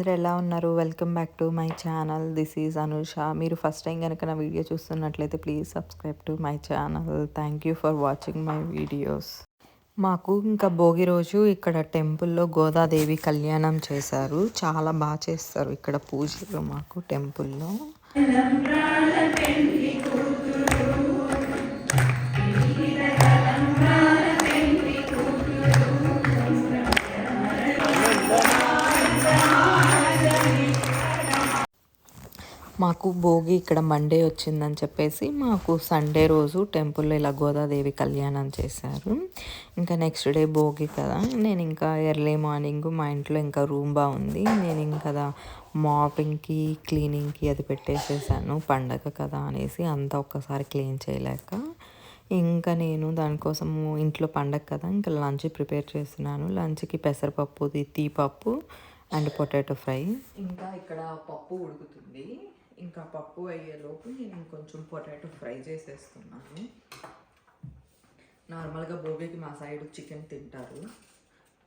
అందరూ ఎలా ఉన్నారు? Welcome back to my channel. This is Anusha. మీరు ఫస్ట్ టైం కనుక నా వీడియో చూస్తున్నట్లయితే please subscribe to my channel. Thank you for watching my videos. మాకు ఇంకా భోగి రోజు ఇక్కడ టెంపుల్లో గోదాదేవి కళ్యాణం చేశారు. చాలా బాగా చేస్తారు ఇక్కడ పూజలు మాకు టెంపుల్లో. మాకు భోగి ఇక్కడ మండే వచ్చిందని చెప్పేసి మాకు సండే రోజు టెంపుల్లో ఇలా గోదాదేవి కళ్యాణం చేశారు. ఇంకా నెక్స్ట్ డే భోగి కదా, నేను ఇంకా ఎర్లీ మార్నింగ్ మా ఇంట్లో ఇంకా రూమ్ బాగుంది, నేను ఇంకా మాపింగ్కి క్లీనింగ్కి అది పెట్టేసేసాను. పండగ కదా అనేసి అంతా ఒక్కసారి క్లీన్ చేయలేక ఇంకా నేను దానికోసము ఇంట్లో పండగ కదా ఇంకా లంచ్ ప్రిపేర్ చేస్తున్నాను. లంచ్కి పెసరపప్పు, తీపప్పు అండ్ పొటాటో ఫ్రై. ఇంకా ఇక్కడ పప్పు ఉడుకుతుంది. ఇంకా పప్పు అయ్యేలోపు నేను కొంచెం పొటాటో ఫ్రై చేసేస్తున్నాను. నార్మల్గా భోగికి మా సైడ్ చికెన్ తింటారు,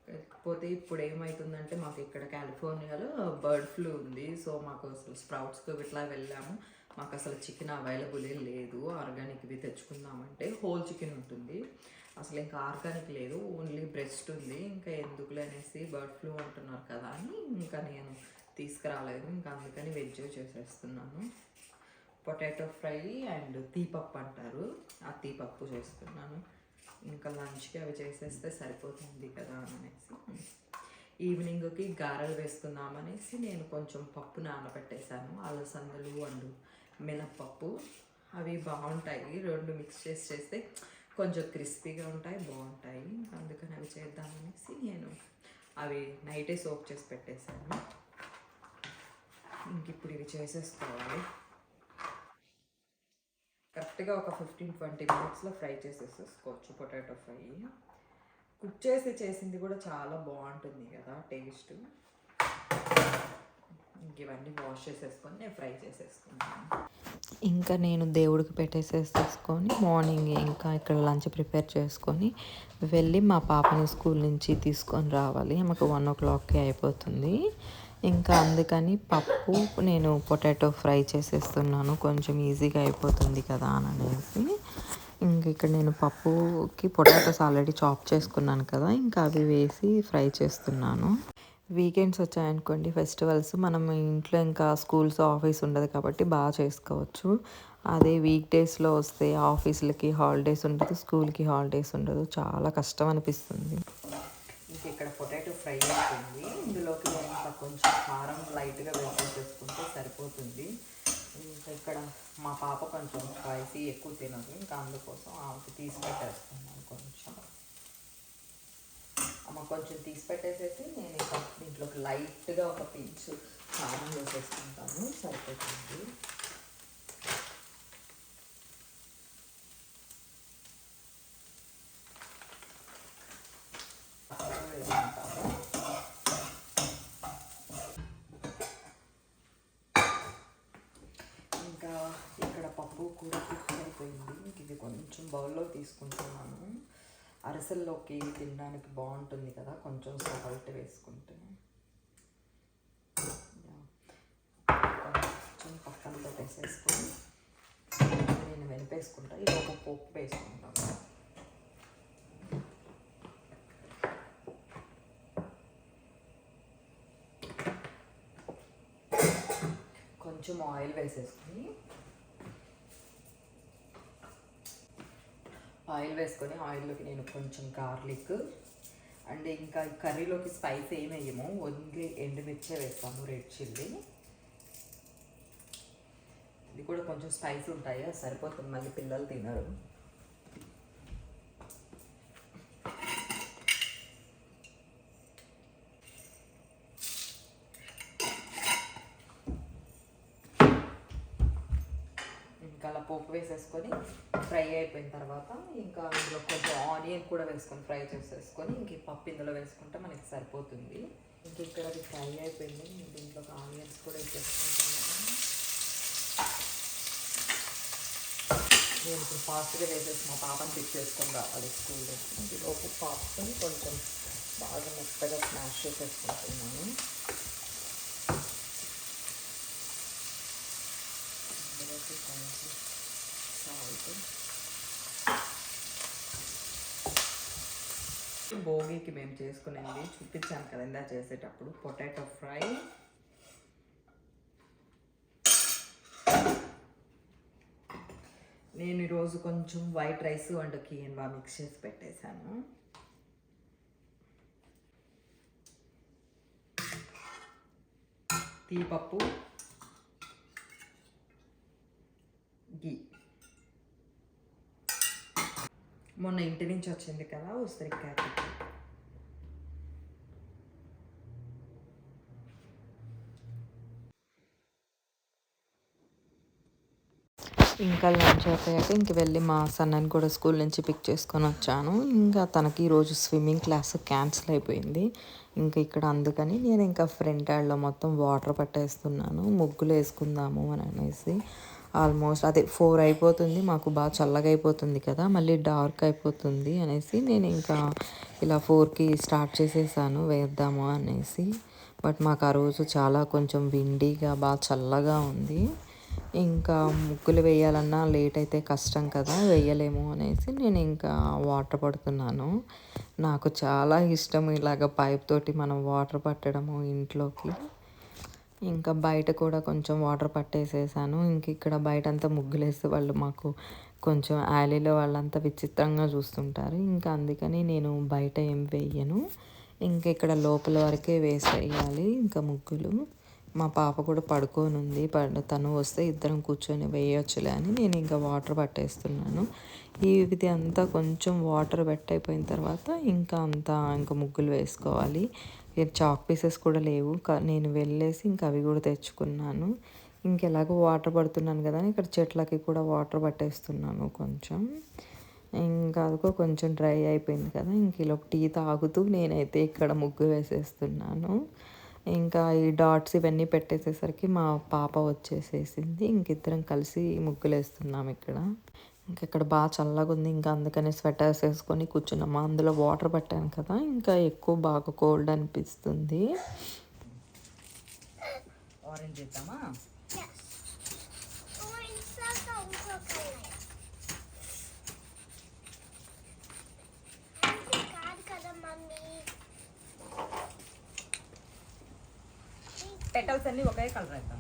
కాకపోతే ఇప్పుడు ఏమవుతుందంటే మాకు ఇక్కడ కాలిఫోర్నియాలో బర్డ్ ఫ్లూ ఉంది. సో మాకు అసలు స్ప్రౌట్స్కి ఇట్లా వెళ్ళాము, మాకు అసలు చికెన్ అవైలబుల్ లేదు. ఆర్గానిక్వి తెచ్చుకుందామంటే హోల్ చికెన్ ఉంటుంది, అసలు ఇంకా ఆర్గానిక్ లేదు, ఓన్లీ బ్రెస్ట్ ఉంది. ఇంకా ఎందుకులే అనేసి బర్డ్ ఫ్లూ అంటున్నారు కదా అని ఇంకా నేను తీసుకురాలేదు. ఇంకా అందుకని వెజ్ చేసేస్తున్నాను. పొటాటో ఫ్రై అండ్ తీపప్పు అంటారు, ఆ తీపప్పు చేస్తున్నాను. ఇంకా లంచ్కి అవి చేసేస్తే సరిపోతుంది కదా అనేసి ఈవినింగ్కి గారెలు వేసుకుందామనేసి నేను కొంచెం పప్పు నానబెట్టేశాను. అలసందలు అండ్ మినప్పప్పు అవి బాగుంటాయి, రెండు మిక్స్ చేస్తే కొంచెం క్రిస్పీగా ఉంటాయి, బాగుంటాయి. అందుకని అవి చేద్దామనేసి నేను అవి నైటే సోక్ చేసి పెట్టేశాను. ఇంక ఇప్పుడు ఇవి చేసేసుకోవాలి. కరెక్ట్గా ఒక 15-20 మినిట్స్లో ఫ్రై చేసేసుకోవచ్చు. పొటాటో ఫ్రై కుక్ చేసింది కూడా చాలా బాగుంటుంది కదా టేస్ట్. ఇంక ఇవన్నీ వాష్ చేసేసుకొని నేను ఫ్రై చేసేసుకున్నాను. ఇంకా నేను దేవుడికి పెట్టేసేసుకొని మార్నింగ్ ఇంకా ఇక్కడ లంచ్ ప్రిపేర్ చేసుకొని వెళ్ళి మా పాపని స్కూల్ నుంచి తీసుకొని రావాలి. మాకు 1 o'clockకి అయిపోతుంది. ఇంకా అందుకని పప్పు నేను పొటాటో ఫ్రై చేసేస్తున్నాను, కొంచెం ఈజీగా అయిపోతుంది కదా అని అనేసి. ఇంక ఇక్కడ నేను పప్పుకి పొటాటోస్ ఆల్రెడీ చాప్ చేసుకున్నాను కదా, ఇంకా అవి వేసి ఫ్రై చేస్తున్నాను. వీకెండ్స్ వచ్చాయనుకోండి, ఫెస్టివల్స్, మనం ఇంట్లో ఇంకా స్కూల్స్ ఆఫీస్ ఉండదు కాబట్టి బాగా చేసుకోవచ్చు. అదే వీక్ డేస్లో వస్తే ఆఫీసులకి హాలిడేస్ ఉండదు, స్కూల్కి హాలిడేస్ ఉండదు, చాలా కష్టం అనిపిస్తుంది. ఇంక ఇక్కడ పొటాటో ఫ్రై అయిపోయింది. ఇందులోకి నేను ఇంకా కొంచెం కారం లైట్గా వేసేసుకుంటే సరిపోతుంది. ఇంకా ఇక్కడ మా పాప కొంచెం స్పైసీ ఎక్కువ తినదు, ఇంకా అందుకోసం ఆమెకి తీసి పెట్టేస్తున్నాను. కొంచెం తీసి పెట్టేసేసి నేను ఇంకా దీంట్లోకి లైట్గా ఒక పించ్ కారం వేసేసుకుంటాను, సరిపోతుంది. ఇంకా ఇక్కడ పప్పు కూర కుక్ అయిపోయింది. ఇది కొంచెం బౌల్లో తీసుకుంటున్నాను. అరసల్లోకి తినడానికి బాగుంటుంది కదా కొంచెం సాల్ట్ వేసుకుంటే. కొంచెం పక్కన పెట్టేసేసుకొని నేను వెనిపేసుకుంటా. ఇది ఒక పోపు వేసుకుంటాను. కొంచెం ఆయిల్ వేసేసుకొని ఆయిల్లోకి నేను కొంచెం గార్లిక్ అండ్ ఇంకా కర్రీలోకి స్పైస్ ఏమి వేయము, ఓన్లీ ఎండుమిర్చే వేస్తాము, రెడ్ చిల్లీ. ఇది కూడా కొంచెం స్పైస్ ఉంటాయి, అది సరిపోతుంది, మళ్ళీ పిల్లలు తినరు. అలా పోపు వేసేసుకొని ఫ్రై అయిపోయిన తర్వాత ఇంకా ఇందులో కొంచెం ఆనియన్ కూడా వేసుకొని ఫ్రై చేసేసుకొని ఇంక పప్పు ఇందులో వేసుకుంటే మనకి సరిపోతుంది. ఇంక ఇక్కడ అది ఫ్రై అయిపోయింది. నేను దీంట్లోకి ఆనియన్స్ కూడా వేసేసుకుంటున్నాను. నేను ఇప్పుడు ఫాస్ట్గా వేసేసి మా పాపని పిక్ చేసుకొని రావాలి స్కూల్లో. ఇందులోపు పాప్ని కొంచెం బాగా మెత్తగా స్మాష్ చేసేసుకుంటున్నాను. కొంచెం సాల్ట్. భోగికి మేము చేసుకునేది చూపించాను కదా ఇందా చేసేటప్పుడు, పొటాటో ఫ్రై. నేను ఈరోజు కొంచెం white rice and quinoa mix చేసి పెట్టేశాను. తీపప్పు, గీ. మొన్న ఇంటి నుంచి వచ్చింది కదా ఉసిరికాయ. ఇంకా లంచ్ అయిపోయాక ఇంక వెళ్ళి మా సన్నని కూడా స్కూల్ నుంచి పిక్ చేసుకొని వచ్చాను. ఇంకా తనకి ఈరోజు స్విమ్మింగ్ క్లాస్ క్యాన్సిల్ అయిపోయింది. ఇంకా ఇక్కడ అందుకని నేను ఇంకా ఫ్రంట్ యార్డ్లో మొత్తం వాటర్ పట్టేస్తున్నాను, ముగ్గులు వేసుకుందాము అని అనేసి. ఆల్మోస్ట్ అదే 4 అయిపోతుంది, మాకు బాగా చల్లగా అయిపోతుంది కదా, మళ్ళీ డార్క్ అయిపోతుంది అనేసి నేను ఇంకా ఇలా 4కి స్టార్ట్ చేసేసాను వేద్దాము అనేసి. బట్ మాకు ఆ రోజు చాలా కొంచెం విండీగా బాగా చల్లగా ఉంది. ఇంకా ముగ్గులు వేయాలన్నా లేట్ అయితే కష్టం కదా, వేయలేము అనేసి నేను ఇంకా వాటర్ పడుతున్నాను. నాకు చాలా ఇష్టం ఇలాగ పైప్ తోటి మనం వాటర్ పట్టడము ఇంట్లోకి. ఇంకా బయట కూడా కొంచెం వాటర్ పట్టేసేసాను. ఇంక ఇక్కడ బయట అంతా ముగ్గులు వేస్తే వాళ్ళు మాకు కొంచెం యాలీలో వాళ్ళంతా విచిత్రంగా చూస్తుంటారు. ఇంకా అందుకని నేను బయట ఏం వేయను, ఇంకా ఇక్కడ లోపల వరకే వేసేయాలి ఇంకా ముగ్గులు. మా పాప కూడా పడుకొని ఉంది, తను వస్తే ఇద్దరం కూర్చొని వేయొచ్చులే అని నేను ఇంకా వాటర్ పట్టేస్తున్నాను. ఇది అంతా కొంచెం వాటర్ అయిపోయిన తర్వాత ఇంకా ముగ్గులు వేసుకోవాలి. చాక్ పీసెస్ కూడా లేవు, నేను వెళ్ళేసి ఇంకా అవి కూడా తెచ్చుకున్నాను. ఇంకెలాగో వాటర్ పడుతున్నాను కదా, ఇక్కడ చెట్లకి కూడా వాటర్ పట్టేస్తున్నాను కొంచెం. ఇంకా అదిగో కొంచెం డ్రై అయిపోయింది కదా, ఇంక ఇలా టీ తాగుతూ నేనైతే ఇక్కడ ముగ్గు వేసేస్తున్నాను. ఇంకా ఈ డాట్స్ ఇవన్నీ పెట్టేసేసరికి మా పాప వచ్చేసేసింది. ఇంకిద్దరం కలిసి ముగ్గులు వేస్తున్నాం ఇక్కడ. ఇంకా ఇక్కడ బాగా చల్లగా ఉంది, ఇంకా అందుకని స్వెటర్స్ వేసుకొని కూర్చున్నాము. అందులో వాటర్ పట్టాను కదా, ఇంకా ఎక్కువ బాగా కోల్డ్ అనిపిస్తుంది. ఆరెంజ్ చేద్దామా? పెటల్స్ అన్నీ ఒకే కలర్ వేద్దాం.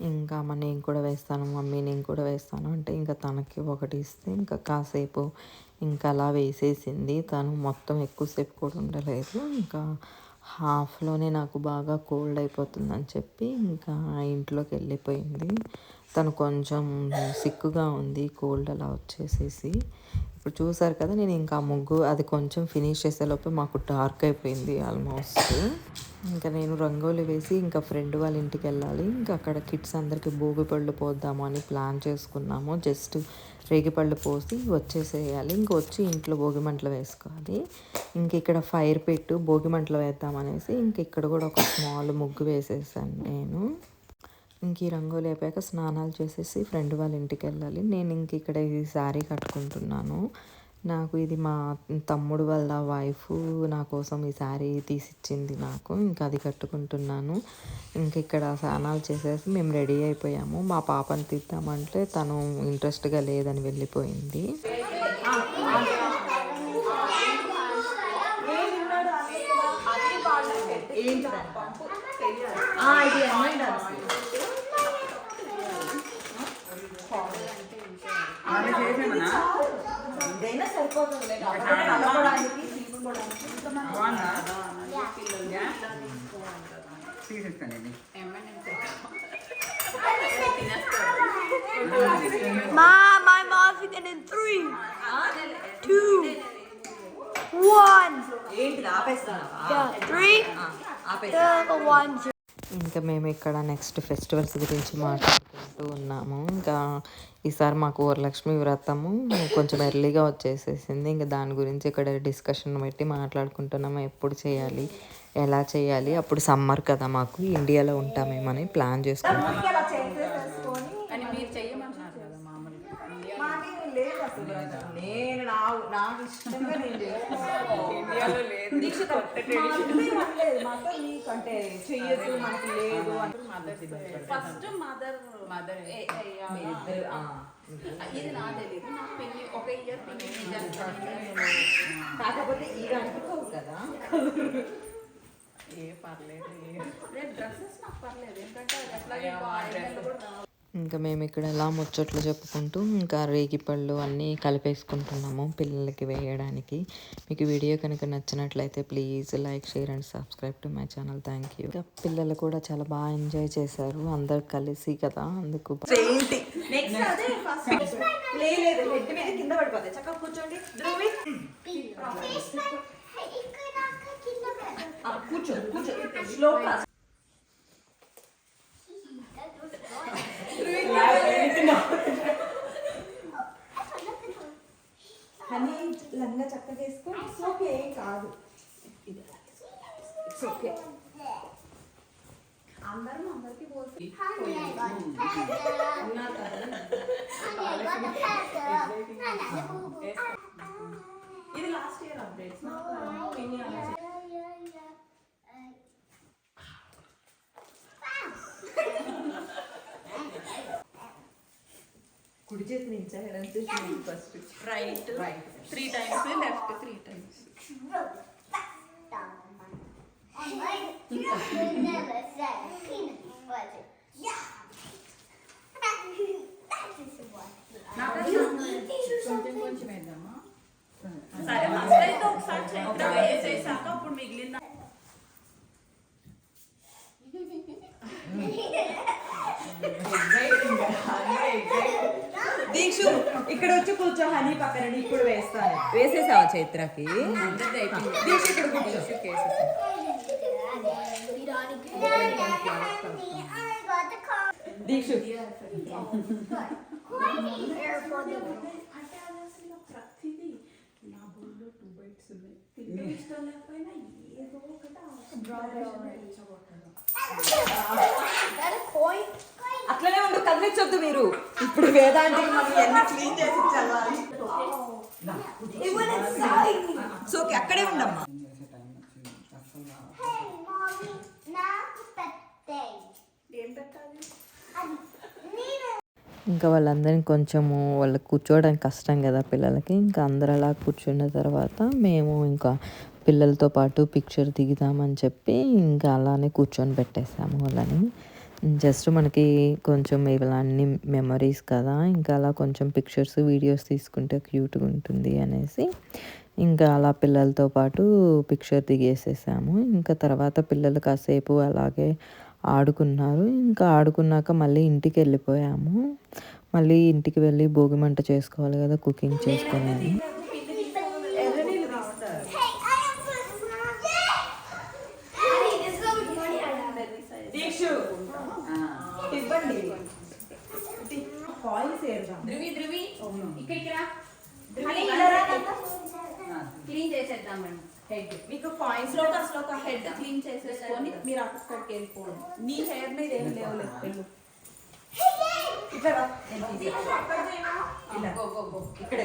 ఇంకా అమ్మ నేను కూడా వేస్తాను, మమ్మీ నేను కూడా వేస్తాను అంటే ఇంకా తనకి ఒకటి ఇస్తే ఇంకా కాసేపు ఇంకా అలా వేసేసింది. తను మొత్తం ఎక్కువసేపు కూడా ఉండలేదు, ఇంకా హాఫ్లోనే నాకు బాగా కోల్డ్ అయిపోతుందని చెప్పి ఇంకా ఇంట్లోకి వెళ్ళిపోయింది. తను కొంచెం సిక్కుగా ఉంది, కోల్డ్ అలా వచ్చేసేసి. ఇప్పుడు చూసారు కదా, నేను ఇంకా ముగ్గు అది కొంచెం ఫినిష్ చేసేలోపు మాకు డార్క్ అయిపోయింది ఆల్మోస్ట్. ఇంకా నేను రంగోలి వేసి ఇంకా ఫ్రెండ్ వాళ్ళ ఇంటికి వెళ్ళాలి. ఇంకా అక్కడ కిడ్స్ అందరికీ భోగిపళ్ళు పోద్దాము అని ప్లాన్ చేసుకున్నాము. జస్ట్ రేగిపళ్ళు పోసి వచ్చేసేయాలి, ఇంక వచ్చి ఇంట్లో భోగిమంటలు వేసుకోవాలి. ఇంక ఇక్కడ ఫైర్ పెట్టు భోగిమంటలు వేద్దామనేసి ఇంక ఇక్కడ కూడా ఒక స్మాల్ ముగ్గు వేసేసాను నేను. ఇంక ఈ రంగోలి అయిపోయాక స్నానాలు చేసేసి ఫ్రెండ్ వాళ్ళ ఇంటికి వెళ్ళాలి. నేను ఇంక ఇక్కడ ఈ శారీ కట్టుకుంటున్నాను. నాకు ఇది మా తమ్ముడు వాళ్ళ వైఫ్ నా కోసం ఈ శారీ తీసిచ్చింది నాకు, ఇంకా అది కట్టుకుంటున్నాను. ఇంక ఇక్కడ స్నానాలు చేసేసి మేము రెడీ అయిపోయాము. మా పాపని తీద్దామంటే తను ఇంట్రెస్ట్గా లేదని వెళ్ళిపోయింది. ఇదైనా సరిపోతుంది Mom, I'm off again in 3, 2, 1. ఏంటిది ఆపేస్తావా? 3, 1. ఇంకా మేము ఇక్కడ నెక్స్ట్ ఫెస్టివల్స్ గురించి మాట్లాడుకుంటూ ఉన్నాము. ఇంకా ఈసారి మాకు వరలక్ష్మి వ్రతము కొంచెం ఎర్లీగా వచ్చేసేసింది. ఇంకా దాని గురించి ఇక్కడ డిస్కషన్ పెట్టి మాట్లాడుకుంటున్నాము, ఎప్పుడు చేయాలి ఎలా చేయాలి. అప్పుడు సమ్మర్ కదా, మాకు ఇండియాలో ఉంటామేమని ప్లాన్ చేసుకుంటాం. అని మీరు చెయ్యమంటున్నారు కదా మామూలుగా నేను నాకు ఇష్టంగా నేను ఇండియాలో లేదు అంటే చెయ్యొద్దు మనకు లేదు ఫస్ట్ మదర్ ఇది నా తెలియదు నాకు పెళ్లి ఒక ఇయర్ కాకపోతే ఇది అనుకోవు కదా. ఏ పర్లేదు డ్రెస్సెస్ నాకు పర్లేదు ఎందుకంటే ఎట్లా ఇంకా మేము ఇక్కడ ఎలా ముచ్చట్లు చెప్పుకుంటూ ఇంకా రేగిపళ్ళు అన్నీ కలిపేసుకుంటున్నాము పిల్లలకి వేయడానికి. మీకు వీడియో కనుక నచ్చినట్లయితే please like, share and subscribe to my channel. Thank you. పిల్లలు కూడా చాలా బాగా ఎంజాయ్ చేశారు అందరు కలిసి కదా, అందుకు కింద పడిపోతాయి. చక్కగా కూర్చోండి, కూర్చో స్లో క్లాస్. హనీ లంగా చక్కగా వేసుకో. ఇట్స్ ఓకే, ఏం కాదు. It's okay. అందరికి పోసి ఇది లాస్ట్ ఇయర్ అప్డేట్స్. కుడి చేతి నుంచి ఎడం చేతి first right 3 times left 3 times కొంచెం వేద్దామా సరే ఫస్ట్ అయితే ఒకసారి చైత్ర వేసేసాక అప్పుడు మిగిలింది దీక్షు ఇక్కడ వచ్చి కూర్చో, హనీ పక్కన ఇప్పుడు వేస్తాను. వేసేసావా చైత్రకి? దీక్ష ఇక్కడ కూర్చో. దీక్షు అట్లనే ఉండు, కదిలించొద్దు మీరు. ఇప్పుడు వేదాంతి మనం క్లీన్ చేసి చల్లాలి. సో అక్కడే ఉండమ్మా. ఇంకా వాళ్ళందరినీ కొంచెము వాళ్ళకి కూర్చోవడానికి కష్టం కదా పిల్లలకి. ఇంకా అందరు అలా కూర్చున్న తర్వాత మేము ఇంకా పిల్లలతో పాటు పిక్చర్ దిగుదామని చెప్పి ఇంకా అలానే కూర్చొని పెట్టేసాము వాళ్ళని. జస్ట్ మనకి కొంచెం ఇవన్నీ మెమరీస్ కదా, ఇంకా అలా కొంచెం పిక్చర్స్, వీడియోస్ తీసుకుంటే క్యూట్గా ఉంటుంది అనేసి ఇంకా అలా పిల్లలతో పాటు పిక్చర్ దిగేసేసాము. ఇంకా తర్వాత పిల్లలు కాసేపు అలాగే ఆడుకున్నారు. ఇంకా ఆడుకున్నాక మళ్ళీ ఇంటికి వెళ్ళిపోయాము. మళ్ళీ ఇంటికి వెళ్ళి భోగి మంట చేసుకోవాలి కదా, కుకింగ్ చేసుకున్నాను. క్లీన్ చేసేద్దాం మేడం. హెడ్ మీకు పాయింట్స్ లో అసలు ఒక హెడ్ క్లీన్ చేసేసుకొని మీరు అక్కడికి వెళ్ళిపోండి. నీ హెయిర్ మీద ఏం లేవులేదు వెళ్ళు. ఇట్లా రా. ఇక్కడే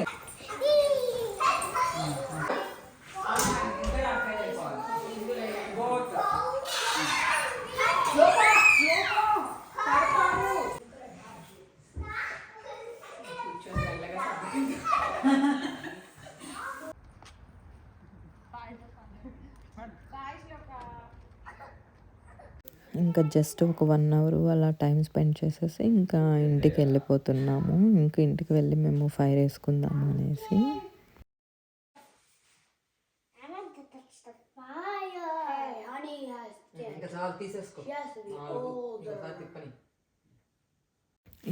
ఇంకా జస్ట్ ఒక 1 hour అలా టైం స్పెండ్ చేసేసి ఇంకా ఇంటికి వెళ్ళిపోతున్నాము. ఇంకా ఇంటికి వెళ్ళి మేము ఫైర్ వేసుకుందాము అనేసి.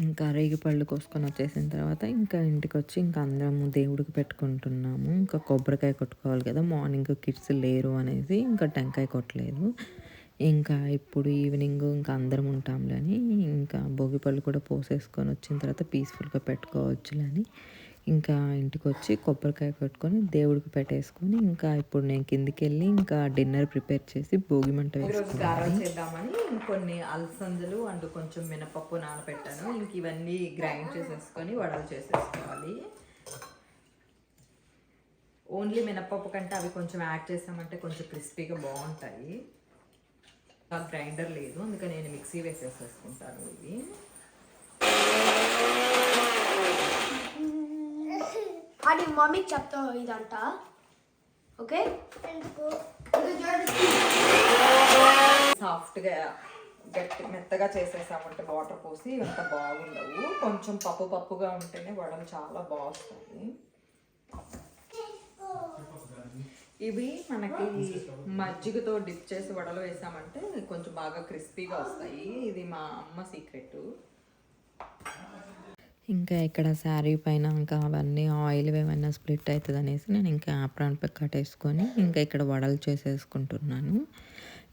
ఇంకా రేగిపళ్ళు కోసుకొని వచ్చేసిన తర్వాత ఇంకా ఇంటికి వచ్చి ఇంకా అందరము దేవుడికి పెట్టుకుంటున్నాము. ఇంకా కొబ్బరికాయ కొట్టుకోవాలి కదా, మార్నింగ్ కిడ్స్ లేరు అనేసి ఇంకా టెంకాయ కొట్టలేదు. ఇంకా ఇప్పుడు ఈవినింగ్ ఇంకా అందరం ఉంటాంలే అని ఇంకా భోగిపళ్ళు కూడా పోసేసుకొని వచ్చిన తర్వాత పీస్ఫుల్గా పెట్టుకోవచ్చులని ఇంకా ఇంటికి వచ్చి కొబ్బరికాయ కొట్టుకొని దేవుడికి పెట్టేసుకొని ఇంకా ఇప్పుడు నేను కిందికి వెళ్ళి ఇంకా డిన్నర్ ప్రిపేర్ చేసి భోగి మంట వేసుకున్నాను. చేద్దామని కొన్ని అలసందలు అండ్ కొంచెం మినపప్పు నానబెట్టాను. ఇంక ఇవన్నీ గ్రైండ్ చేసేసుకొని వడలు చేసేసుకోవాలి. ఓన్లీ మినపప్పు కంటే అవి కొంచెం యాడ్ చేసామంటే కొంచెం క్రిస్పీగా బాగుంటాయి. గ్రైండర్ లేదు, అందుకని నేను మిక్సీ వేసేసేసుకుంటాను ఇవి. అది మమ్మీ చెప్తావు ఇదంతా ఓకే. సాఫ్ట్గా గట్టి మెత్తగా చేసేసామంటే వాటర్ పోసి అంత బాగుండవు. కొంచెం పప్పుగా ఉంటేనే వడలు చాలా బాగుంటాయి. ఇవి మనకి మజ్జిగతో డిప్ చేసి వడలు వేసామంటే కొంచెం బాగా క్రిస్పీగా వస్తాయి. ఇది మా అమ్మ సీక్రెట్. ఇంకా ఇక్కడ శారీ పైన ఇంకా అవన్నీ ఆయిల్ ఏమైనా స్ప్లిట్ అవుతుంది అనేసి నేను ఇంకా ఆప్రాన్ కట్టేసుకొని ఇంకా ఇక్కడ వడలు చేసేసుకుంటున్నాను.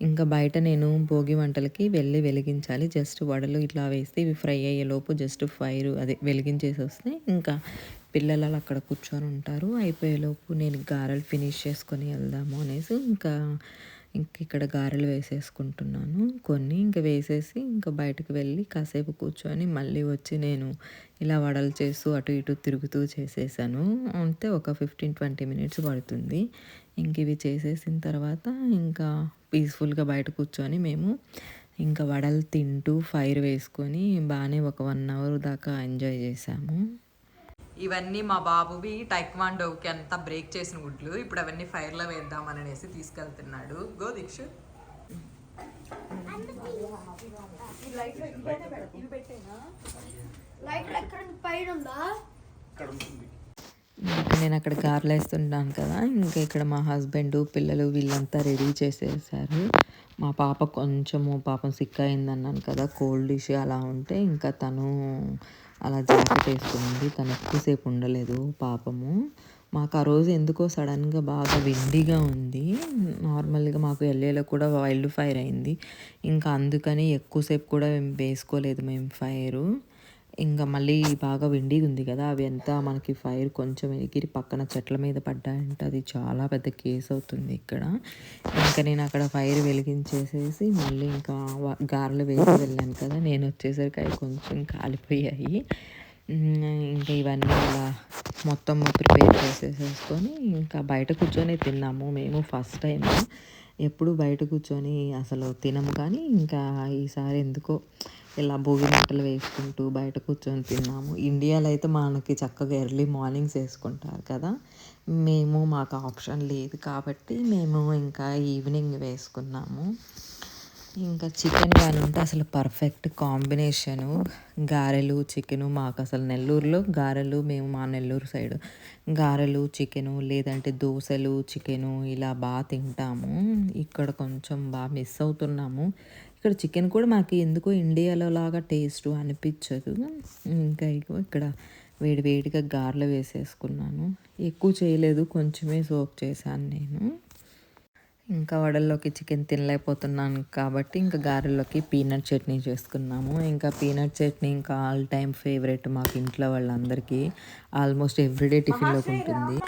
ఇంకా బయట నేను భోగి వంటలకి వెళ్ళి వెలిగించాలి. జస్ట్ వడలు ఇట్లా వేస్తే ఇవి ఫ్రై అయ్యేలోపు జస్ట్ ఫైర్ అదే వెలిగించేసి వస్తే ఇంకా పిల్లలు అక్కడ కూర్చొని ఉంటారు. అయిపోయేలోపు నేను గారెలు ఫినిష్ చేసుకొని వెళ్దాము అనేసి ఇంకా ఇక్కడ గారెలు వేసేసుకుంటున్నాను కొన్ని. ఇంకా వేసేసి ఇంకా బయటకు వెళ్ళి కాసేపు కూర్చొని మళ్ళీ వచ్చి నేను ఇలా వడలు చేస్తూ అటు ఇటు తిరుగుతూ చేసేసాను. అంతే ఒక 15-20 మినిట్స్ పడుతుంది. ఇంక ఇవి చేసేసిన తర్వాత ఇంకా పీస్ఫుల్గా బయట కూర్చొని మేము ఇంకా వడలు తింటూ ఫైర్ వేసుకొని బాగానే ఒక 1 అవర్ దాకా ఎంజాయ్ చేసాము. ఇవన్నీ మా బాబువి టైక్వాండోకి అంతా బ్రేక్ చేసిన గుడ్లు. ఇప్పుడు అవన్నీ ఫైర్లో వేద్దామని అనేసి తీసుకెళ్తున్నాడు. గో దీక్ష. నేను అక్కడ గారెలు వేస్తుంటాను కదా, ఇంకా ఇక్కడ మా హస్బెండ్ పిల్లలు వీళ్ళంతా రెడీ చేసేసారు. మా పాప కొంచెము పాపం సిక్ అయిందన్నాను కదా, కోల్డ్ ఇష్యూ అలా ఉంటే ఇంకా తను అలా జాకెట్ వేసుకుంది. తను ఎక్కువసేపు ఉండలేదు పాపము. మాకు ఆ రోజు ఎందుకో సడన్గా బాగా విండిగా ఉంది. నార్మల్గా మాకు ఎల్ఏలో కూడా వైల్డ్ ఫైర్ అయింది. ఇంకా అందుకని ఎక్కువసేపు కూడా వేసుకోలేదు మేము ఫైరు. ఇంకా మళ్ళీ బాగా విండిగా ఉంది కదా, అవి ఎంత మనకి ఫైర్ కొంచెం ఎగిరి పక్కన చెట్ల మీద పడ్డాయంటే అది చాలా పెద్ద కేసు అవుతుంది ఇక్కడ. ఇంకా నేను అక్కడ ఫైర్ వెలిగించేసేసి మళ్ళీ ఇంకా గారెలు వేసి వెళ్ళాను కదా, నేను వచ్చేసరికి అవి కొంచెం కాలిపోయాయి. ఇంకా ఇవన్నీ అలా మొత్తం ప్రిపేర్ చేసేసుకొని ఇంకా బయట కూర్చొని తిన్నాము మేము. ఫస్ట్ టైం ఎప్పుడు బయట కూర్చొని అసలు తినము, కానీ ఇంకా ఈసారి ఎందుకో ఇలా భోగి మంటలు వేసుకుంటూ బయట కూర్చొని తిన్నాము. ఇండియాలో అయితే మనకి చక్కగా ఎర్లీ మార్నింగ్స్ వేసుకుంటారు కదా, మాకు ఆప్షన్ లేదు కాబట్టి మేము ఇంకా ఈవినింగ్ వేసుకున్నాము. ఇంకా చికెన్ కానీ ఉంటే అసలు పర్ఫెక్ట్ కాంబినేషను గారెలు చికెను. మాకు అసలు నెల్లూరులో గారెలు, మేము మా నెల్లూరు సైడ్ గారెలు చికెను లేదంటే దోశలు చికెను ఇలా బాగా తింటాము. ఇక్కడ కొంచెం బాగా మిస్ అవుతున్నాము. ఇక్కడ చికెన్ కూడా మాకు ఎందుకో ఇండియాలో లాగా టేస్ట్ అనిపించదు. ఇంకా ఇక్కడ వేడివేడిగా గారెలు వేసేసుకున్నాను. ఎక్కువ చేయలేదు, కొంచెమే సోక్ చేశాను నేను. ఇంకా వడల్లోకి చికెన్ తినలేకపోతున్నాను కాబట్టి ఇంకా గారెల్లోకి పీనట్ చట్నీ చేసుకున్నాము. ఇంకా పీనట్ చట్నీ ఇంకా ఆల్ టైమ్ ఫేవరెట్ మాకు ఇంట్లో వాళ్ళందరికీ. ఆల్మోస్ట్ ఎవ్రీడే టిఫిన్లోకి ఉంటుంది.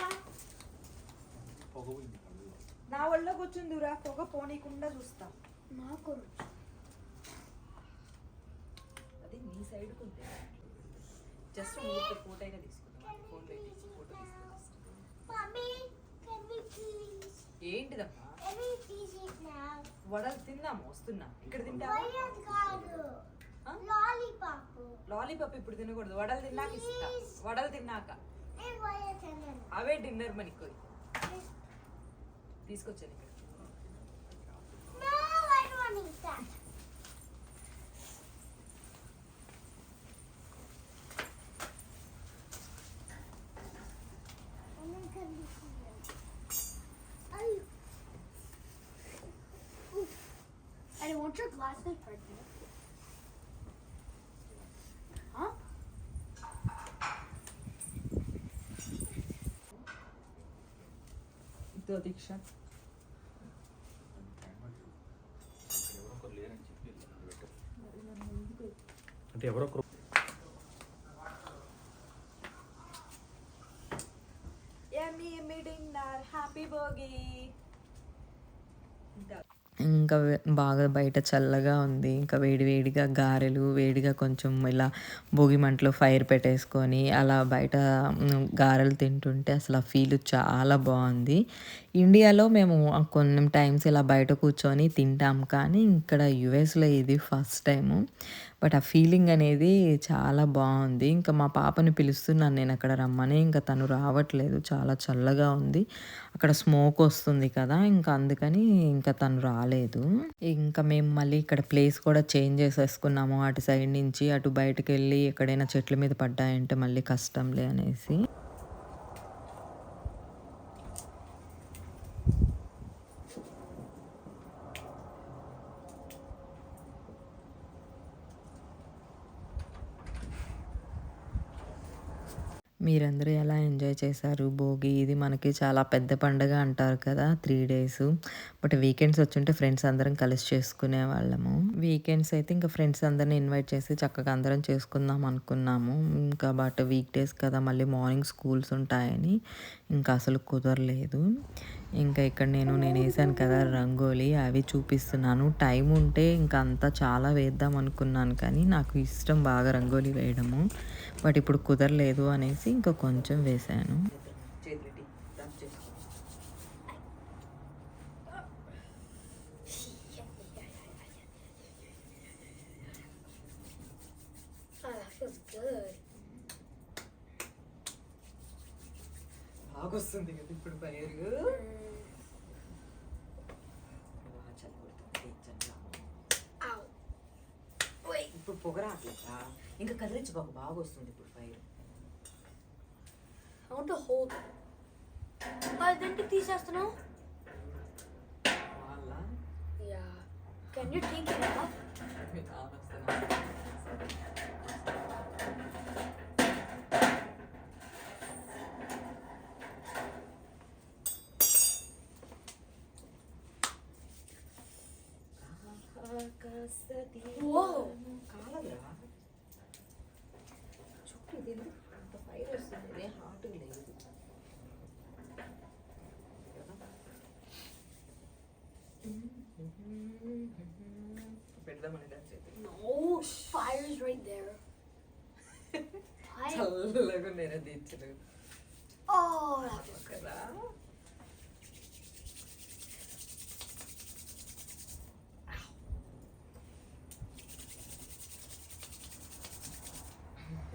నా ఒళ్ళో కూర్చుందిరా, పొగ పోనీకుండా చూస్తా. నాకు అది నీ సైడ్కి ఉంది. జస్ట్ ఫోటో అయినా తీసుకున్నాం. ఏంటిదమ్మా వడలు తిందాము, వస్తున్నా. ఇక్కడ తింటావా? లాలీపాప్ ఇప్పుడు తినకూడదు, వడలు తిన్నాక ఇస్తా. వడలు తిన్నాక అవే డిన్నర్ మనకి తీసుకొచ్చాను ఇక్కడ. I want your glasses right there. Huh? ఇదో దీక్ష. అంటే ఎవరో ఇంకా బాగా బయట చల్లగా ఉంది. ఇంకా వేడి వేడిగా గారెలు, వేడిగా కొంచెం ఇలా భోగి మంటలో ఫైర్ పెట్టేసుకొని అలా బయట గారెలు తింటుంటే అసలు ఆ ఫీల్ చాలా బాగుంది. ఇండియాలో మేము కొన్ని టైమ్స్ ఇలా బయట కూర్చొని తింటాం, కానీ ఇక్కడ యుఎస్లో ఇది ఫస్ట్ టైము. బట్ ఆ ఫీలింగ్ అనేది చాలా బాగుంది. ఇంకా మా పాపని పిలుస్తున్నాను నేను అక్కడ రమ్మని, ఇంకా తను రావట్లేదు, చాలా చల్లగా ఉంది, అక్కడ స్మోక్ వస్తుంది కదా, ఇంకా అందుకని ఇంకా తను రాలేదు. ఇంకా మేము మళ్ళీ ఇక్కడ ప్లేస్ కూడా చేంజ్ చేసేసుకున్నాము. అటు సైడ్ నుంచి అటు బయటకు వెళ్ళి ఎక్కడైనా చెట్ల మీద పడ్డాయంటే మళ్ళీ కష్టంలే అనేసి. మీరందరూ ఎలా ఎంజాయ్ చేశారు భోగి? ఇది మనకి చాలా పెద్ద పండగ అంటారు కదా, 3 days. బట్ వీకెండ్స్ వచ్చుంటే ఫ్రెండ్స్ అందరం కలిసి చేసుకునే వాళ్ళము. వీకెండ్స్ అయితే ఇంకా ఫ్రెండ్స్ అందరిని ఇన్వైట్ చేసి చక్కగా అందరం చేసుకుందాం అనుకున్నాము. ఇంకా బట్ వీక్ డేస్ కదా, మళ్ళీ మార్నింగ్ స్కూల్స్ ఉంటాయని ఇంకా అసలు కుదరలేదు. ఇంకా ఇక్కడ నేను వేసాను కదా రంగోలి, అవి చూపిస్తున్నాను. టైం ఉంటే ఇంకా అంతా చాలా వేద్దాం అనుకున్నాను, కానీ నాకు ఇష్టం బాగా రంగోలి వేయడము. బట్ ఇప్పుడు కుదరలేదు అనేసి ఇంకా కొంచెం వేసాను. Oh, that feels good. బాగా వస్తుంది కదా ఇప్పుడు ఫైర్. Ow. Wait. ఇప్పుడు పొగ రావట్లేదా? ఇంకా కదిలించి బాగా వస్తుంది ఇప్పుడు fire. I want to hold it. Then తీసేస్తున్నావు? వాళ్ళ Yeah. Can you take it off? Whoa. కాలదురా చుట్టూ ఇది అంత ఫైర్ వస్తుంది, హాట్ లేదు. పెడదామని డాన్స్ అయితే No, fire's right there. Fire. చల్లగా నేను దించను Oh, that was good. కదా.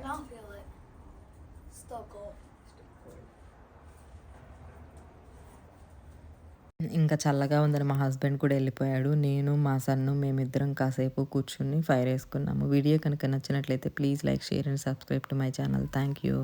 Now feel it. Still cold. ఇంకా చల్లగా ఉందని మా హస్బెండ్ కూడా వెళ్ళిపోయాడు. నేను మా సన్ను మేమిద్దరం కాసేపు కూర్చుని ఫైర్ వేసుకున్నాము. వీడియో కనుక నచ్చినట్లయితే please like, share and subscribe to my channel. Thank you.